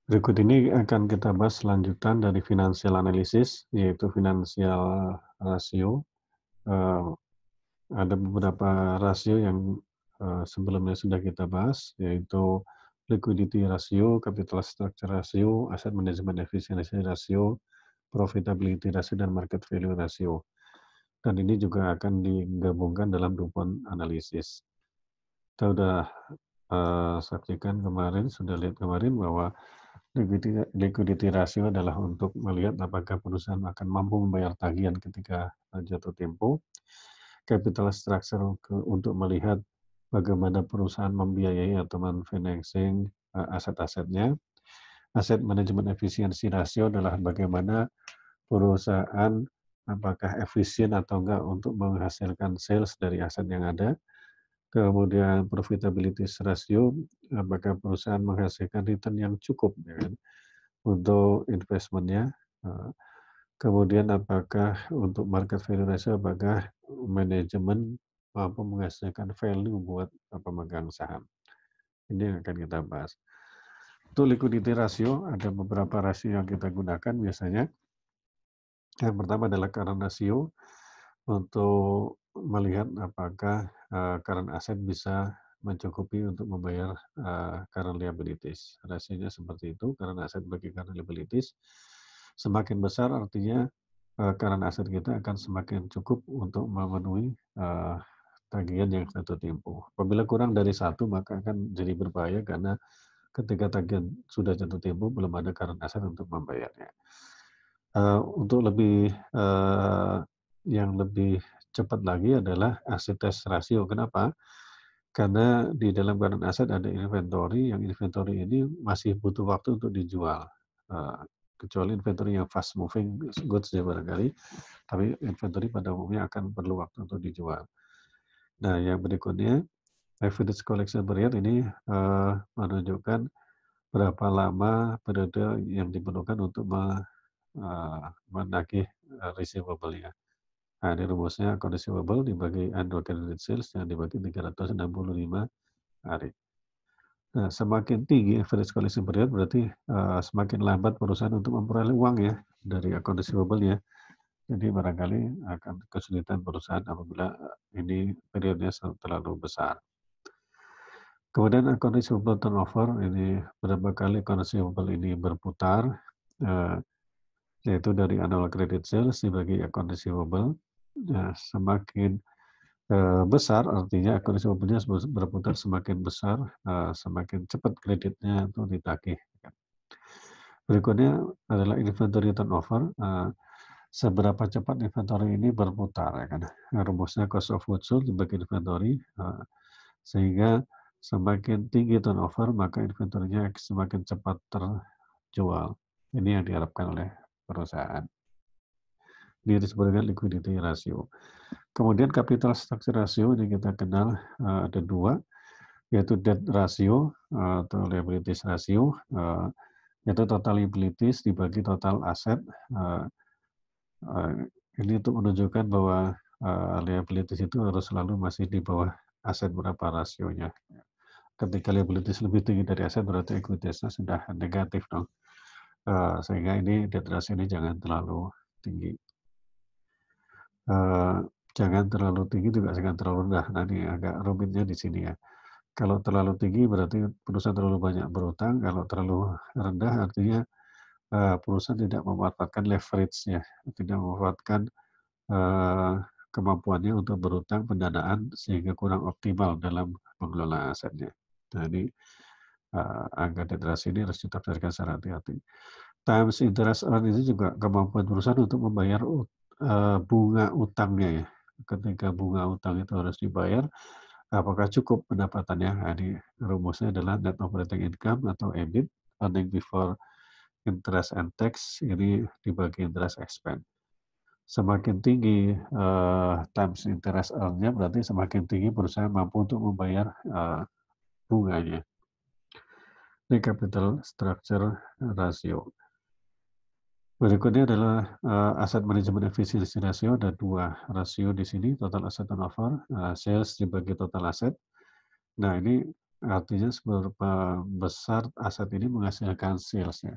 Berikut ini akan kita bahas lanjutan dari financial analysis, yaitu financial rasio. Ada beberapa rasio yang sebelumnya sudah kita bahas, yaitu liquidity ratio, capital structure ratio, asset management efficiency ratio, profitability ratio, dan market value ratio. Dan ini juga akan digabungkan dalam DuPont analysis. Kita sudah saksikan kemarin, sudah lihat kemarin bahwa liquidity ratio adalah untuk melihat apakah perusahaan akan mampu membayar tagihan ketika jatuh tempo. Capital structure untuk melihat bagaimana perusahaan membiayai atau financing aset-asetnya. Asset management efficiency ratio adalah bagaimana perusahaan apakah efisien atau enggak untuk menghasilkan sales dari aset yang ada. Kemudian profitability ratio, apakah perusahaan menghasilkan return yang cukup ya kan, untuk investmentnya. Kemudian apakah untuk market value ratio, apakah manajemen mampu menghasilkan value buat pemegang saham. Ini yang akan kita bahas. Untuk liquidity ratio, ada beberapa rasio yang kita gunakan biasanya. Yang pertama adalah current ratio, untuk melihat apakah current asset bisa mencukupi untuk membayar current liabilities. Rasionya seperti itu, current asset bagi current liabilities. Semakin besar artinya current asset kita akan semakin cukup untuk memenuhi tagihan yang jatuh tempo. Apabila kurang dari satu, maka akan jadi berbahaya karena ketika tagihan sudah jatuh tempo, belum ada current asset untuk membayarnya. Untuk yang lebih cepat lagi adalah asset test ratio. Kenapa? Karena di dalam current asset ada inventory, yang inventory ini masih butuh waktu untuk dijual. Kecuali inventory yang fast moving goods ya barangkali, tapi inventory pada umumnya akan perlu waktu untuk dijual. Nah, yang berikutnya, average collection period ini menunjukkan berapa lama periode yang diperlukan untuk menagih receivable-nya. Nah, ini rumusnya account receivable dibagi annual credit sales yang dibagi 365 hari. Nah, semakin tinggi average collection period berarti semakin lambat perusahaan untuk memperoleh uang ya dari account receivable-nya. Jadi barangkali akan kesulitan perusahaan apabila ini periodnya terlalu besar. Kemudian account receivable turnover, ini berapa kali account receivable ini berputar, yaitu dari annual credit sales dibagi account receivable. Nah, semakin besar artinya account receivable-nya berputar semakin besar, semakin cepat kreditnya untuk ditagih. Berikutnya adalah inventory turnover, seberapa cepat inventory ini berputar ya kan. Rumusnya cost of goods sold dibagi inventory, sehingga semakin tinggi turnover maka inventory-nya semakin cepat terjual. Ini yang diharapkan oleh perusahaan. Ini disebut dengan liquidity ratio. Kemudian capital structure ratio ini kita kenal ada dua, yaitu debt ratio atau liabilities ratio, yaitu total liabilities dibagi total aset. Ini untuk menunjukkan bahwa liabilities itu harus selalu masih di bawah aset berapa rasionya. Ketika liabilities lebih tinggi dari aset berarti equity-nya sudah negatif dong. Sehingga ini debt ratio ini jangan terlalu tinggi. Jangan terlalu tinggi juga jangan terlalu rendah. Nah, ini agak rumitnya di sini ya. Kalau terlalu tinggi berarti perusahaan terlalu banyak berutang. Kalau terlalu rendah artinya perusahaan tidak memanfaatkan leverage-nya, tidak memanfaatkan kemampuannya untuk berutang pendanaan sehingga kurang optimal dalam mengelola asetnya. Nah, ini angka debt ratio ini harus ditafsirkan secara hati-hati. Times interest earned itu juga kemampuan perusahaan untuk membayar bunga utangnya ya. Ketika bunga utang itu harus dibayar, apakah cukup pendapatannya? Nah, ini rumusnya adalah net operating income atau EBIT, earning before interest and tax, ini dibagi interest expense. Semakin tinggi times interest earned-nya berarti semakin tinggi perusahaan mampu untuk membayar bunganya. Ini capital structure ratio. Berikutnya adalah asset management efficiency ratio. Ada dua rasio di sini, total asset turnover, sales dibagi total aset. Nah, ini artinya seberapa besar aset ini menghasilkan sales ya.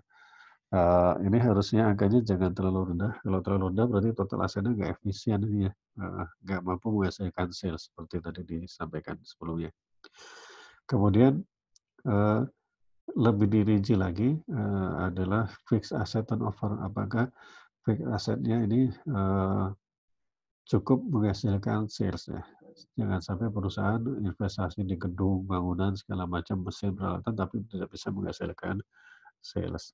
Ini harusnya angkanya jangan terlalu rendah, kalau terlalu rendah berarti total asetnya nggak efisien ini ya, nggak mampu menghasilkan sales seperti tadi disampaikan sebelumnya. Kemudian, eee, lebih dirinci lagi, adalah fixed asset turnover. Apakah fixed asset-nya ini, cukup menghasilkan sales ya. Jangan sampai perusahaan investasi di gedung, bangunan, segala macam, mesin, peralatan, tapi tidak bisa menghasilkan sales.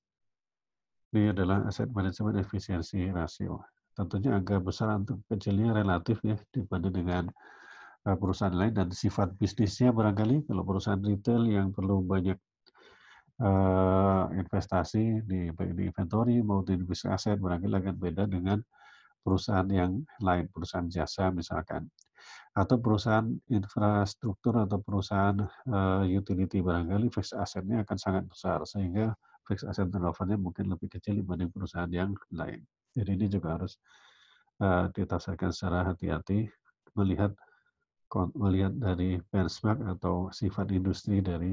Ini adalah aset manajemen efisiensi rasio. Tentunya agak besar untuk kecilnya relatif ya dibanding dengan perusahaan lain dan sifat bisnisnya barangkali kalau perusahaan retail yang perlu banyak investasi baik di inventory maupun di fixed aset barangkali akan beda dengan perusahaan yang lain, perusahaan jasa misalkan, atau perusahaan infrastruktur atau perusahaan utility barangkali fixed asetnya akan sangat besar sehingga fixed asset turnover-nya mungkin lebih kecil dibanding perusahaan yang lain. Jadi ini juga harus ditafsirkan secara hati-hati melihat melihat dari benchmark atau sifat industri dari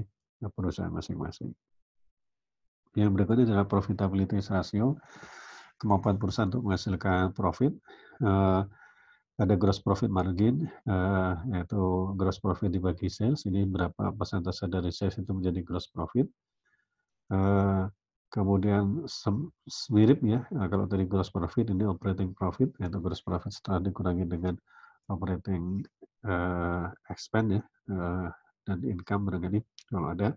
perusahaan masing-masing. Yang berikutnya adalah profitability ratio, kemampuan perusahaan untuk menghasilkan profit. Ada gross profit margin, yaitu gross profit dibagi sales, ini berapa persentase dari sales itu menjadi gross profit. Kemudian mirip ya, kalau tadi gross profit, ini operating profit, yaitu gross profit setelah dikurangi dengan operating expense ya, dan income barangkali kalau ada.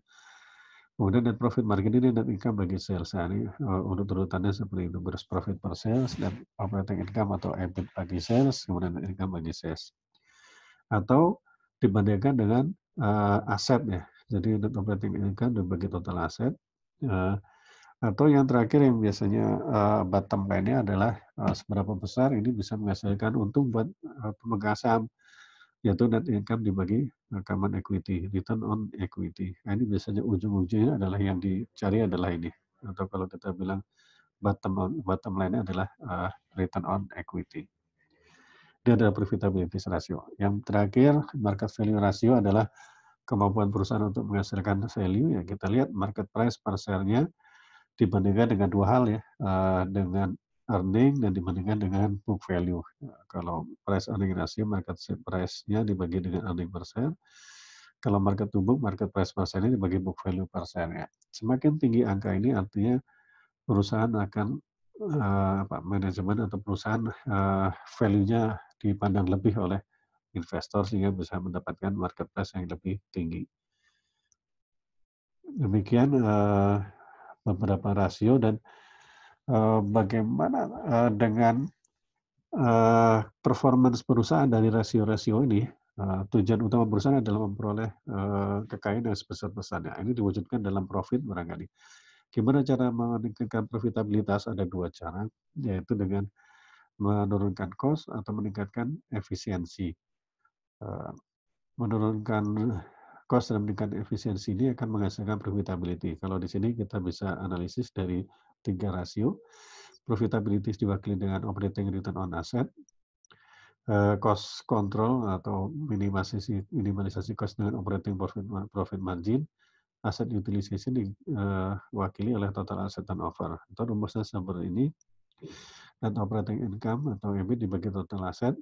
Kemudian net profit margin ini net income bagi sales. Nah, ini urut-urutannya seperti itu, gross profit per sales, dan operating income atau EBIT bagi sales, kemudian net income bagi sales. Atau dibandingkan dengan aset ya, jadi net operating income dibagi total aset. Atau yang terakhir yang biasanya bottom line-nya adalah seberapa besar ini bisa menghasilkan untung buat pemegang saham, yaitu net income dibagi common equity, return on equity. Nah, ini biasanya ujung-ujungnya adalah yang dicari adalah ini, atau kalau kita bilang bottom line-nya adalah return on equity. Dia adalah profitability ratio. Yang terakhir, market value ratio adalah kemampuan perusahaan untuk menghasilkan value. Ya, kita lihat market price per share-nya dibandingkan dengan dua hal ya, dengan earning dan dibandingkan dengan book value. Kalau price earning ratio, market price-nya dibagi dengan earning per share. Kalau market to book, market price per share-nya dibagi book value per share-nya. Semakin tinggi angka ini artinya perusahaan akan manajemen atau perusahaan value-nya dipandang lebih oleh investor sehingga bisa mendapatkan market price yang lebih tinggi. Demikian beberapa rasio dan bagaimana dengan performance perusahaan dari rasio-rasio ini. Tujuan utama perusahaan adalah memperoleh kekayaan yang sebesar-besarnya. Ini diwujudkan dalam profit barangkali. Gimana cara meningkatkan profitabilitas? Ada dua cara, yaitu dengan menurunkan cost atau meningkatkan efisiensi. Menurunkan cost dan meningkatkan efisiensi ini akan menghasilkan profitability. Kalau di sini kita bisa analisis dari 3 rasio. Profitability diwakili dengan operating return on asset, cost control atau minimalisasi cost dengan operating profit margin, asset utilization diwakili oleh total asset turnover. Atau rumusnya seperti ini, net operating income atau EBIT dibagi total aset,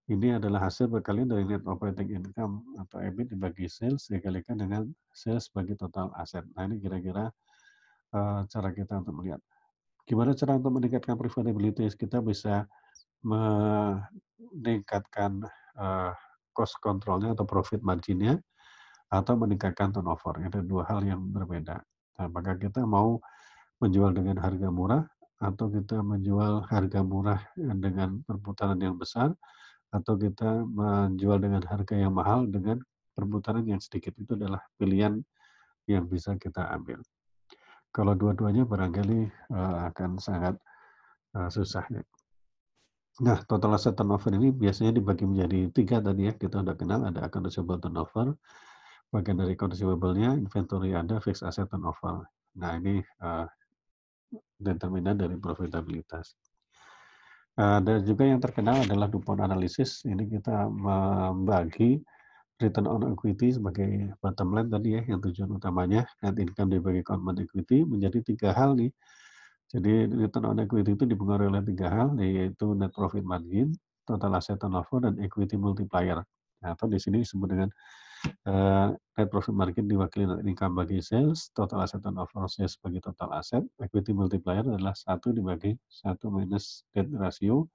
ini adalah hasil berkalian dari net operating income atau EBIT dibagi sales dikalikan dengan sales bagi total aset. Nah, ini kira-kira cara kita untuk melihat. Gimana cara untuk meningkatkan profitability? Kita bisa meningkatkan cost control-nya atau profit margin-nya atau meningkatkan turnover. Itu dua hal yang berbeda. Apakah kita mau menjual dengan harga murah atau kita menjual harga murah dengan perputaran yang besar atau kita menjual dengan harga yang mahal dengan perputaran yang sedikit. Itu adalah pilihan yang bisa kita ambil. Kalau dua-duanya barangkali akan sangat susah ya. Nah, total asset turnover ini biasanya dibagi menjadi 3 tadi ya, kita udah kenal, ada account receivable turnover, bagian dari account receivable-nya, inventory ada, fixed asset turnover. Nah, ini determinan dari profitabilitas. Dan juga yang terkenal adalah DuPont analysis, ini kita membagi return on equity sebagai bottom line tadi ya, yang tujuan utamanya net income dibagi common equity menjadi 3 hal nih. Jadi return on equity itu dipengaruhi oleh 3 hal, yaitu net profit margin, total asset turnover, dan equity multiplier. Nah, atau di sini disebut dengan net profit margin diwakili net income bagi sales, total asset turnover sales bagi total aset, equity multiplier adalah 1 dibagi 1 minus debt ratio,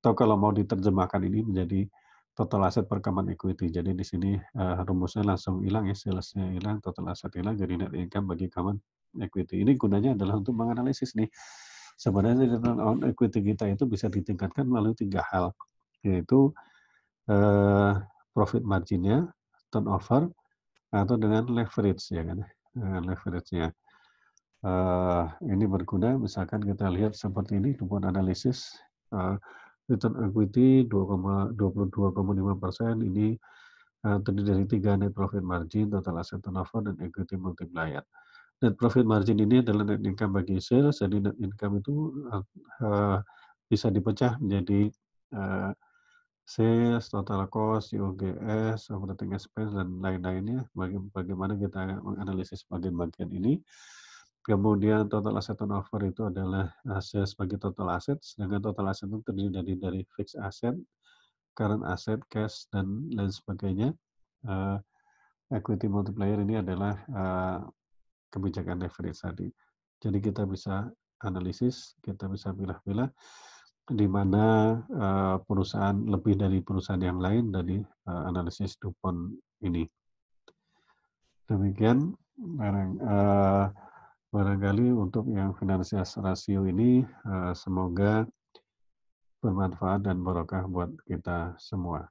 atau kalau mau diterjemahkan ini menjadi total aset per common equity. Jadi di sini rumusnya langsung hilang ya, salesnya hilang, total aset hilang, jadi net income bagi common equity. Ini gunanya adalah untuk menganalisis nih. Sebenarnya return on equity kita itu bisa ditingkatkan melalui 3 hal, yaitu profit marginnya, turnover, atau dengan leverage ya kan, leverage-nya. Ini berguna misalkan kita lihat seperti ini, buat analisis return equity 22,5%, ini terdiri dari 3 net profit margin, total asset turnover, dan equity multiplier. Net profit margin ini adalah net income bagi sales, jadi net income itu bisa dipecah menjadi sales, total cost, COGS, operating expense, dan lain-lainnya. Bagaimana kita menganalisis bagian-bagian ini. Kemudian total asset turnover itu adalah sales bagi total aset, sedangkan total aset itu terdiri dari fixed asset, current asset, cash, dan lain sebagainya. Equity multiplier ini adalah kebijakan leverage tadi. Jadi kita bisa analisis, kita bisa pilih-pilih di mana perusahaan lebih dari perusahaan yang lain dari analisis DuPont ini. Demikian barangkali untuk yang financial ratio ini semoga bermanfaat dan barokah buat kita semua.